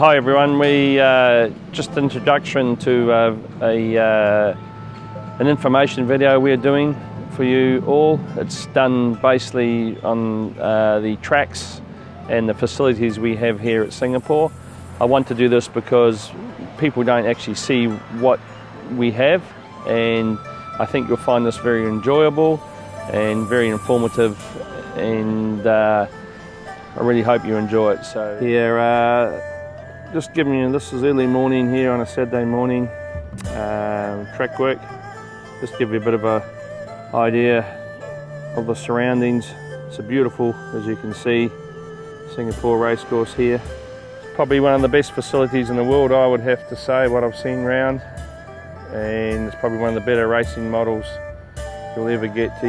Hi everyone, we just introduction to an information video we're doing for you all. It's done basically on the tracks and the facilities we have here at Singapore. I want to do this because people don't actually see what we have, and I think you'll find this very enjoyable and very informative, and I really hope you enjoy it. So here, just giving you, this is early morning here on a Saturday morning, track work. Just give you a bit of a idea of the surroundings. It's a beautiful, as you can see, Singapore racecourse here. It's probably one of the best facilities in the world, I would have to say, what I've seen around, and it's probably one of the better racing models you'll ever get to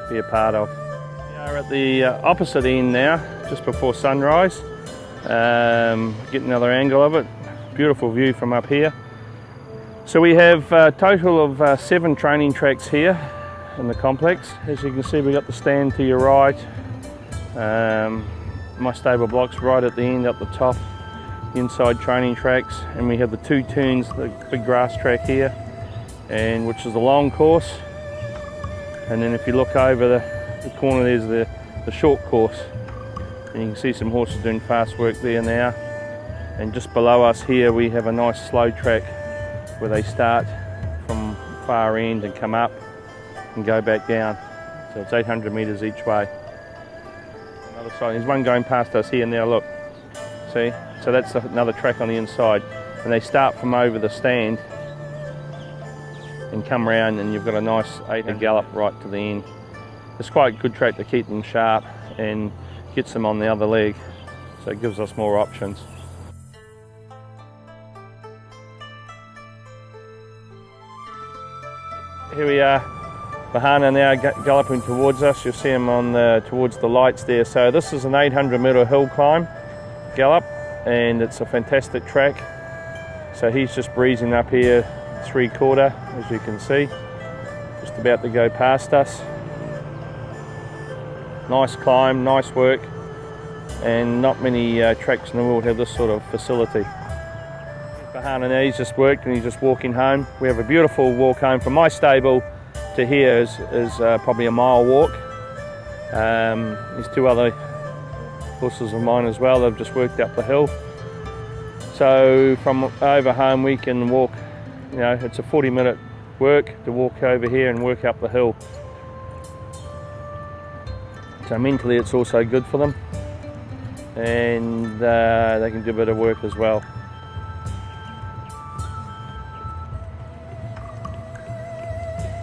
be a part of. We are at the opposite end now, just before sunrise. Get another angle of it. Beautiful view from up here. So we have a total of 7 training tracks here in the complex. As you can see, we've got the stand to your right. My stable block's right at the end, up the top. Inside training tracks, and we have the 2 turns, the big grass track here, and which is the long course. And then if you look over the corner, there's the short course, and you can see some horses doing fast work there now. And just below us here we have a nice slow track where they start from far end and come up and go back down. So it's 800 metres each way. Another side, there's one going past us here now, look, see? So that's another track on the inside, and they start from over the stand and come around, and you've got a nice 800 gallop right to the end. It's quite a good track to keep them sharp and gets them on the other leg, so it gives us more options. Here we are, Vahana now galloping towards us. You'll see him on towards the lights there. So this is an 800 metre hill climb gallop, and it's a fantastic track. So he's just breezing up here 3/4, as you can see, just about to go past us. Nice climb, nice work, and not many tracks in the world have this sort of facility. Vahana now, he's just worked and he's just walking home. We have a beautiful walk home from my stable to here is probably a mile walk. There's 2 other horses of mine as well. They've just worked up the hill. So from over home we can walk, you know, it's a 40-minute work to walk over here and work up the hill. So mentally it's also good for them, and they can do a bit of work as well.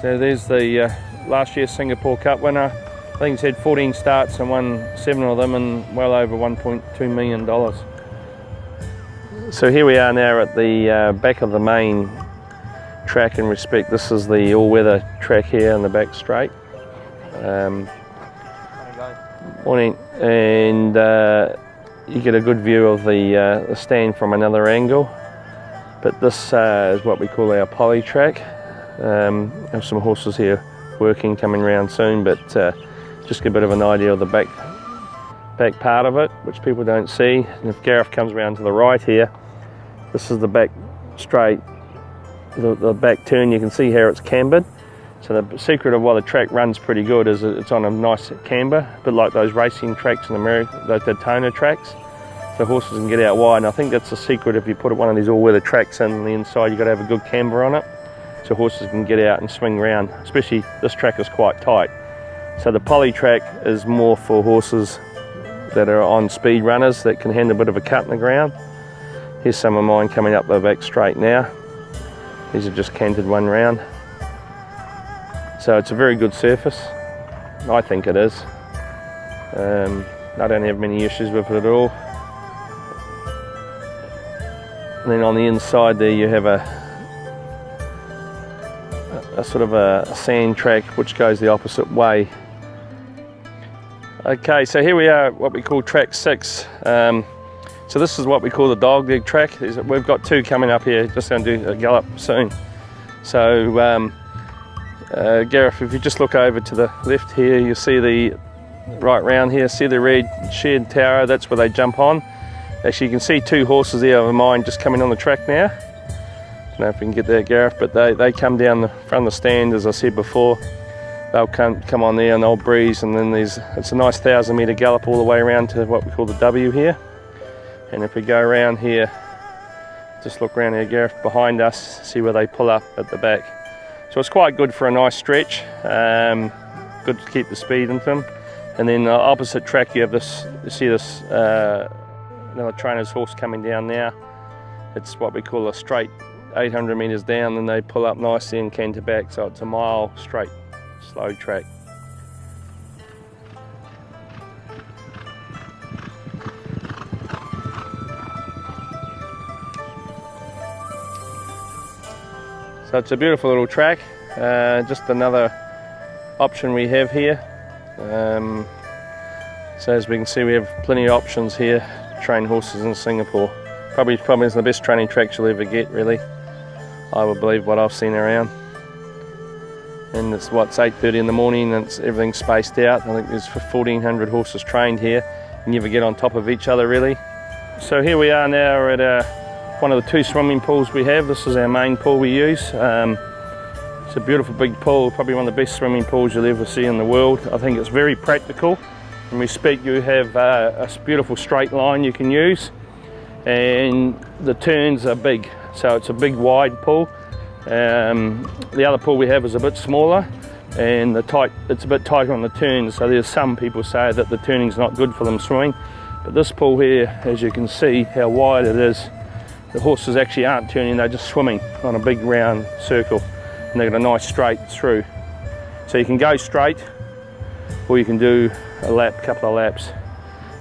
So there's the last year's Singapore Cup winner. I think he's had 14 starts and won 7 of them, and well over $1.2 million. So here we are now at the back of the main track in respect. This is the all-weather track here in the back straight. Morning, and you get a good view of the stand from another angle. But this is what we call our poly track. Have some horses here working, coming around soon, but just get a bit of an idea of the back part of it, which people don't see. And if Gareth comes around to the right here, this is the back straight, the back turn. You can see how it's cambered. So the secret of why the track runs pretty good is it's on a nice camber, a bit like those racing tracks in America, those Daytona tracks. So horses can get out wide, and I think that's the secret. If you put one of these all-weather tracks in the inside, you've got to have a good camber on it, so horses can get out and swing around. Especially this track is quite tight. So the poly track is more for horses that are on speed runners that can handle a bit of a cut in the ground. Here's some of mine coming up the back straight now. These are just canted one round. So it's a very good surface. I think it is. I don't have many issues with it at all. And then on the inside there you have a sort of a sand track which goes the opposite way. Okay, so here we are at what we call track 6. So this is what we call the dog leg track. We've got 2 coming up here, just going to do a gallop soon. So Gareth, if you just look over to the left here, you'll see right round here. See the red shed tower? That's where they jump on. Actually, you can see two horses there of mine just coming on the track now. Don't know if we can get that, Gareth, but they come down the front of the stand, as I said before. They'll come on there and they'll breeze, and then it's a nice 1,000-metre gallop all the way around to what we call the W here. And if we go around here, just look around here, Gareth, behind us, see where they pull up at the back. So it's quite good for a nice stretch, good to keep the speed into them. And then the opposite track, you have this, you see this another trainer's horse coming down now. It's what we call a straight 800 metres down, then they pull up nicely and canter back, so it's a mile straight, slow track. So it's a beautiful little track, just another option we have here. So as we can see, we have plenty of options here to train horses in Singapore. Probably is the best training tracks you'll ever get, really. I would believe what I've seen around. And it's 8:30 in the morning, and everything's spaced out. I think there's 1,400 horses trained here. You never get on top of each other, really. So here we are now at one of the two swimming pools we have. This is our main pool we use. It's a beautiful big pool, probably one of the best swimming pools you'll ever see in the world. I think it's very practical. When we speak, you have a beautiful straight line you can use, and the turns are big, so it's a big wide pool. The other pool we have is a bit smaller, and it's a bit tighter on the turns, so there's some people say that the turning's not good for them swimming. But this pool here, as you can see how wide it is, the horses actually aren't turning, they're just swimming on a big round circle, and they've got a nice straight through. So you can go straight, or you can do a couple of laps.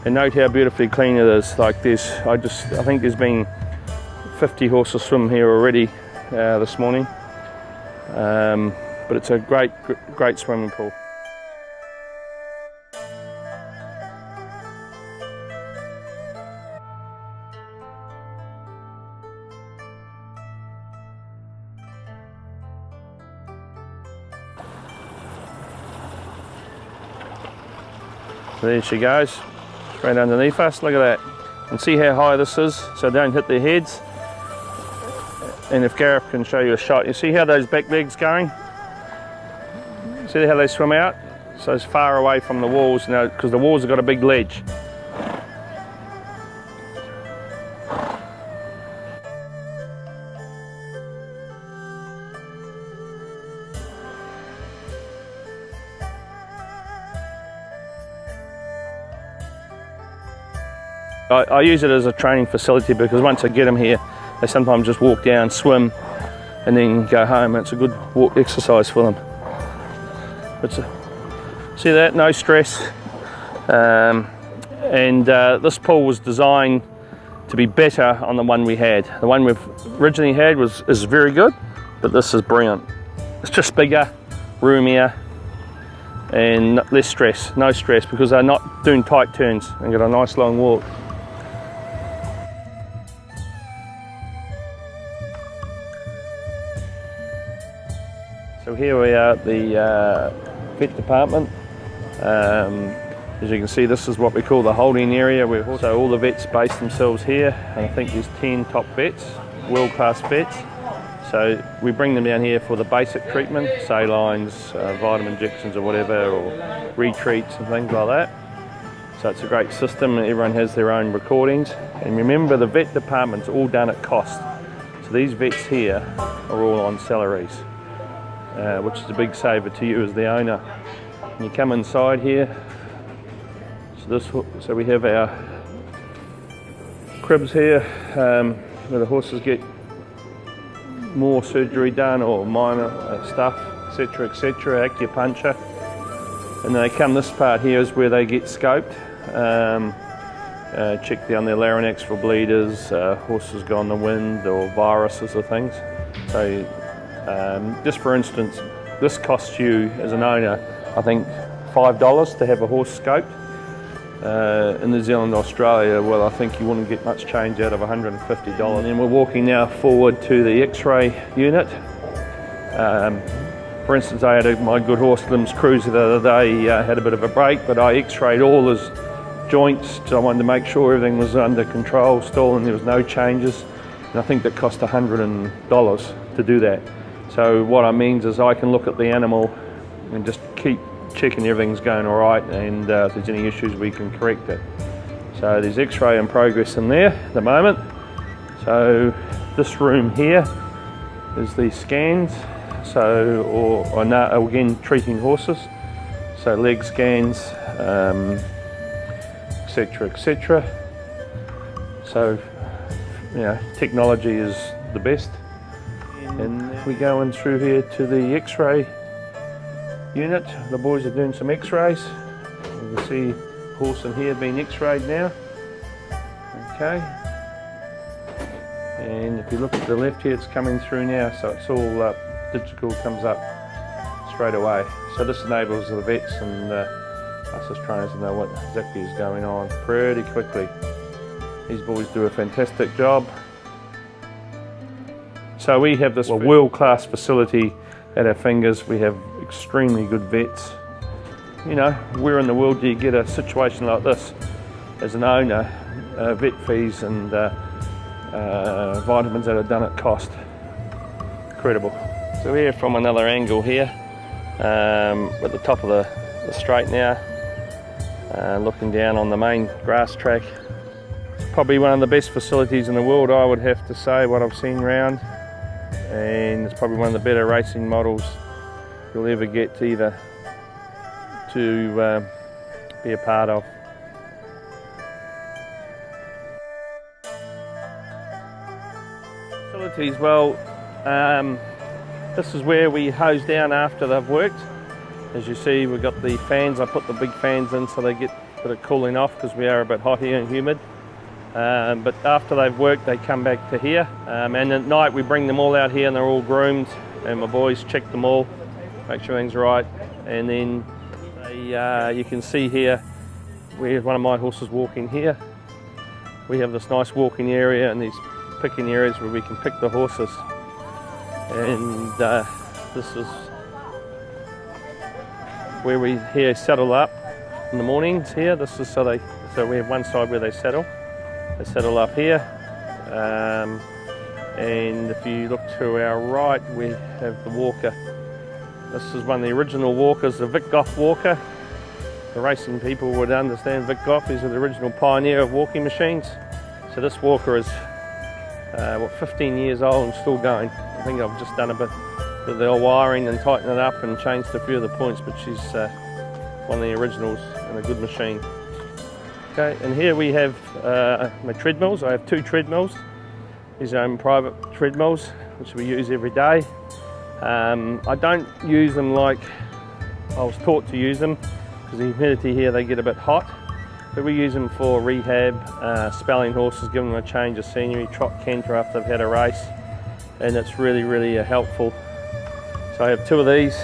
And note how beautifully clean it is. Like this, I think there's been 50 horses swim here already this morning. But it's a great swimming pool. So there she goes, straight underneath us, look at that. And see how high this is, so don't hit their heads. And if Gareth can show you a shot, you see how those back legs going? See how they swim out? So it's far away from the walls now, because the walls have got a big ledge. I use it as a training facility because once I get them here, they sometimes just walk down, swim, and then go home. It's a good exercise for them. See that? No stress. This pool was designed to be better on the one we had. The one we've originally had is very good, but this is brilliant. It's just bigger, roomier, and less stress. No stress because they're not doing tight turns and got a nice long walk. So here we are at the vet department. As you can see, this is what we call the holding area. So all the vets base themselves here, and I think there's 10 top vets, world-class vets. So we bring them down here for the basic treatment, salines, vitamin injections or whatever, or retreats and things like that. So it's a great system, and everyone has their own recordings. And remember, the vet department's all done at cost. So these vets here are all on salaries. Which is a big saver to you as the owner. And you come inside here, so we have our cribs here where the horses get more surgery done or minor stuff, etc, acupuncture. And then they come, this part here is where they get scoped, check down their larynx for bleeders, horses go on the wind or viruses or things. So just for instance, this costs you as an owner, I think $5 to have a horse scoped. In New Zealand, Australia, well, I think you wouldn't get much change out of $150. And we're walking now forward to the X-ray unit. For instance, I had my good horse Limbs Cruiser the other day. He had a bit of a break, but I x-rayed all his joints, so I wanted to make sure everything was under control still and there was no changes. And I think that cost $100 to do that. So what I means is I can look at the animal and just keep checking everything's going all right, and if there's any issues we can correct it. So there's x-ray in progress in there at the moment. So this room here is the scans, so or no, again treating horses, so leg scans, etc, etc. So technology is the best. And we go in through here to the x-ray unit. The boys are doing some x-rays. You can see horse in here being x-rayed now. Okay, and if you look at the left here, it's coming through now, so it's all digital, comes up straight away. So this enables the vets and us as trainers to know what exactly is going on pretty quickly. These boys do a fantastic job. So we have this world-class facility at our fingers. We have extremely good vets. You know, where in the world do you get a situation like this as an owner? Vet fees and vitamins that are done at cost. Incredible. So here from another angle here, at the top of the straight now, looking down on the main grass track. It's probably one of the best facilities in the world, I would have to say, what I've seen around. And it's probably one of the better racing models you'll ever get to be a part of. Facilities, well, this is where we hose down after they've worked. As you see, we've got the fans. I put the big fans in so they get a bit of cooling off because we are a bit hot here and humid. But after they've worked, they come back to here, and at night we bring them all out here and they're all groomed, and my boys check them all, make sure everything's right. And then you can see here, we have one of my horses walking here. We have this nice walking area and these picking areas where we can pick the horses, and this is where we here settle up in the mornings here. This is so we have one side where they settle up here, and if you look to our right, we have the walker. This is one of the original walkers, the Vic Goff walker. The racing people would understand Vic Goff. He's the original pioneer of walking machines. So this walker is 15 years old and still going. I think I've just done a bit of the old wiring and tightened it up and changed a few of the points, but she's one of the originals and a good machine. Okay, and here we have my treadmills. I have 2 treadmills. These are private treadmills, which we use every day. I don't use them like I was taught to use them, because the humidity here, they get a bit hot. But we use them for rehab, spelling horses, give them a change of scenery, trot canter after they've had a race, and it's really, really helpful. So I have 2 of these,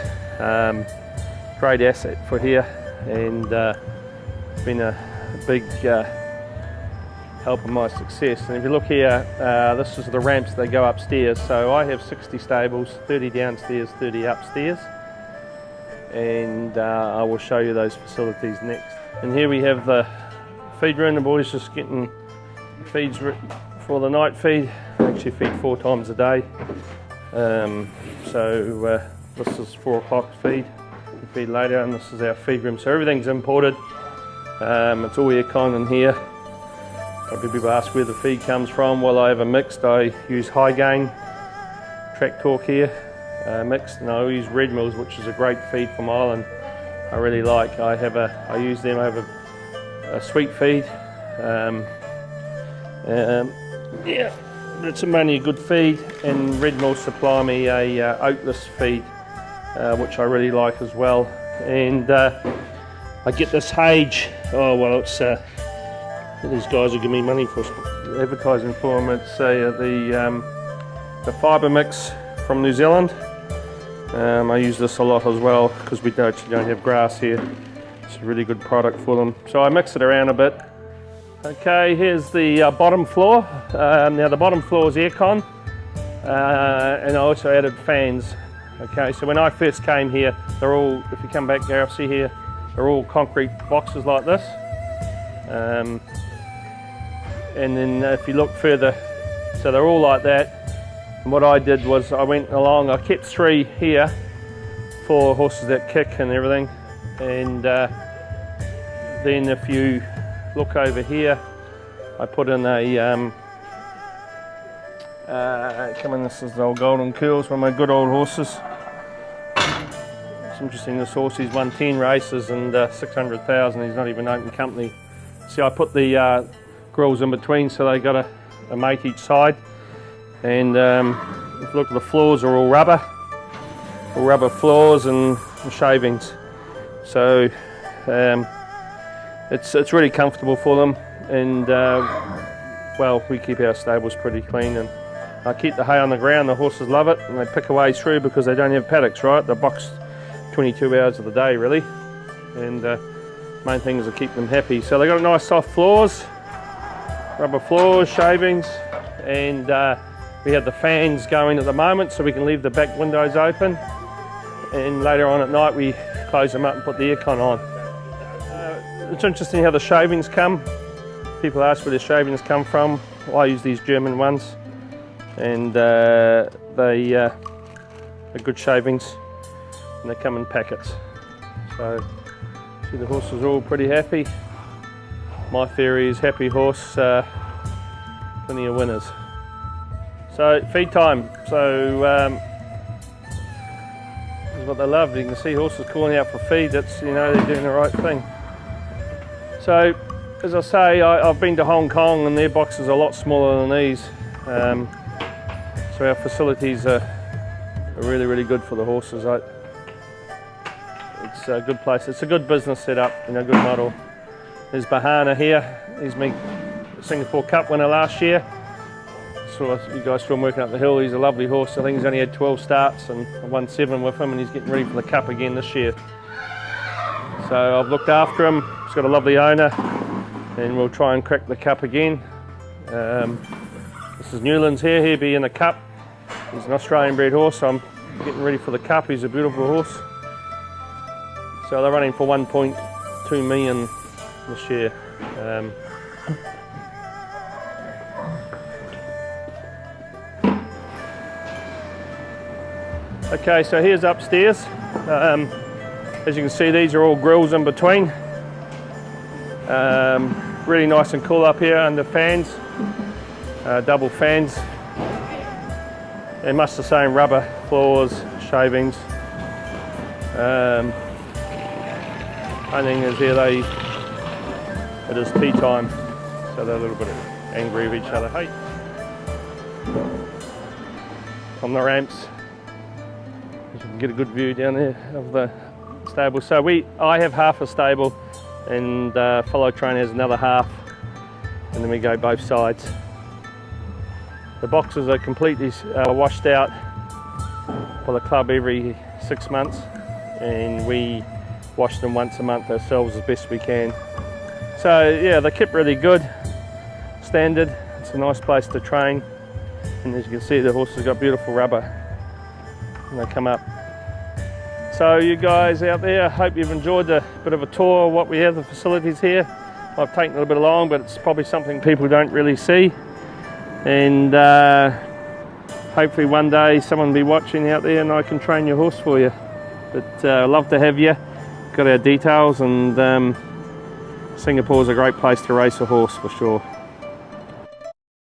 great asset for here, and it's been a big help in my success. And if you look here, this is the ramps that go upstairs. So I have 60 stables, 30 downstairs, 30 upstairs, and I will show you those facilities next. And here we have the feed room. The boys just getting feeds for the night feed. I actually feed 4 times a day. This is 4 o'clock feed. We feed later, and this is our feed room. So everything's imported. It's all aircon in here. Probably people ask where the feed comes from. Well, I have a mixed. I use high gain track talk here, mixed, and I use Red Mills, which is a great feed from Ireland. I really like. I use them. I have a sweet feed. Yeah, it's mainly a good feed, and Red Mills supply me a oatless feed, which I really like as well. And I get this Hage. Oh well, it's these guys will give me money for advertising for them. It's the fibre mix from New Zealand. I use this a lot as well because we actually don't have grass here. It's a really good product for them. So I mix it around a bit. Okay, here's the bottom floor. Now the bottom floor is aircon, and I also added fans Okay, so when I first came here, they're all, if you come back, Gareth, see here, they're all concrete boxes like this. And then if you look further, so they're all like that. And what I did was I went along, I kept 3 here for horses that kick and everything. And then if you look over here, I put in a, this is the old Golden Curls, one of my good old horses. It's interesting, this horse, he's won 10 races and 600,000, he's not even open company. See, I put the grills in between so they got a mate each side. And if you look at the floors are all rubber floors and shavings. So it's really comfortable for them, and well, we keep our stables pretty clean, and I keep the hay on the ground. The horses love it, and they pick away through because they don't have paddocks, right? They're boxed 22 hours of the day, really, and main thing is to keep them happy. So they've got nice soft floors, rubber floors, shavings, and we have the fans going at the moment so we can leave the back windows open, and later on at night we close them up and put the aircon on. It's interesting how the shavings come. People ask where the shavings come from. Well, I use these German ones, and they are good shavings, and they come in packets. So see, the horses are all pretty happy. My theory is happy horse, plenty of winners. So feed time. So this is what they love. You can see horses calling out for feed. That's, you know, they're doing the right thing. So as I say, I've been to Hong Kong and their boxes are a lot smaller than these. So our facilities are really, really good for the horses. It's a good place. It's a good business setup, you know, good model. There's Bahana here. He's my Singapore Cup winner last year. So you guys saw him working up the hill. He's a lovely horse. I think he's only had 12 starts, and I won 7 with him, and he's getting ready for the Cup again this year. So I've looked after him. He's got a lovely owner, and we'll try and crack the Cup again. This is Newlands here. He'll be in the Cup. He's an Australian bred horse, so I'm getting ready for the Cup. He's a beautiful horse. So they're running for 1.2 million this year. Okay, so here's upstairs. As you can see, these are all grills in between. Really nice and cool up here under fans, double fans. They're much the same, rubber floors, shavings. Only thing is here, it is tea time, so they're a little bit angry with each other. Hey, on the ramps, you can get a good view down there of the stable. So I have half a stable, and Follow Train has another half, and then we go both sides. The boxes are completely washed out by the club every 6 months, and we wash them once a month ourselves as best we can. So yeah, they kept really good, standard. It's a nice place to train, and as you can see, the horses got beautiful rubber when they come up. So you guys out there, I hope you've enjoyed a bit of a tour of what we have, the facilities here. I've taken a little bit long, but it's probably something people don't really see. And hopefully one day someone will be watching out there and I can train your horse for you. But I'd love to have you. Got our details, and Singapore's a great place to race a horse for sure.